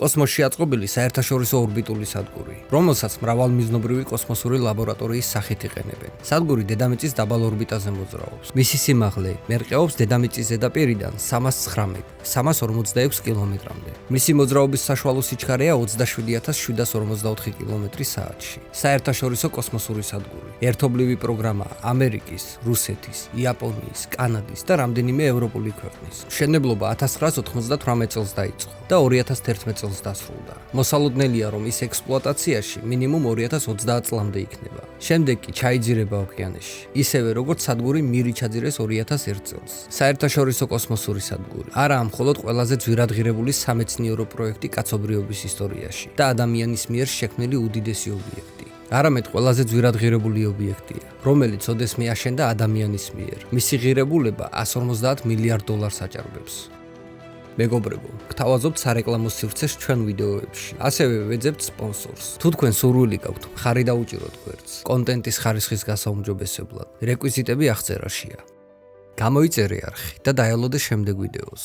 კოსმოსში აწყობილი საერთაშორისო ორბიტული სადგური, რომელსაც მრავალმიზნობრივი კოსმოსური ლაბორატორიის სახით იყენებენ. სადგური დედამიწის დაბალ ორბიტაზე მოძრაობს. მისი სიმაღლე მერყეობს დედამიწის ზედაპირიდან 346 კილომეტრამდე. მისი მოძრაობის საშუალო სიჩქარეა 27744 კილომეტრი/საათში. საერთაშორისო კოსმოსური სადგური. ერთობლივი პროგრამაა ამერიკის, რუსეთის, იაპონიის, კანადის და რამდენიმე ევროპული ქვეყნის. მშენებლობა 1998 წელს დაიწყო და 2011 წელს დასრულდა. მოსალოდნელია, რომ ის ექსპლუატაციაში მინიმუმ 2030 წლამდე იქნება. შემდეგ კი ჩაიძირება ოკეანეში. ისევე როგორც სადგური მირი ჩაძირეს 2001 წელს. საერთაშორისო კოსმოსური სადგური არაა მხოლოდ ყველაზე ძვირადღირებული სამეცნიერო პროექტი კაცობრიობის ისტორიაში და ადამიანის მიერ შექმნილი უდიდესი ობიექტი. არამედ ყველაზე ძვირადღირებული ობიექტია, რომელიც ოდესმე აშენდა ადამიანის მიერ. მისი ღირებულება 150 მილიარდ დოლარს აჭარბებს. მეგობრებო, გთავაზობთ სარეკლამო სივრცეს ჩვენ ვიდეოებში. ასევე ვეძებთ სპონსორს. თუ თქვენ სურვილი გაქვთ, მხარი დაუჭიროთ გვერდს. კონტენტის ხარისხის გასაუმჯობესებლად რეკვიზიტები აღწერაშია. გამოიწერე არხი და დაელოდე შემდეგ ვიდეოს.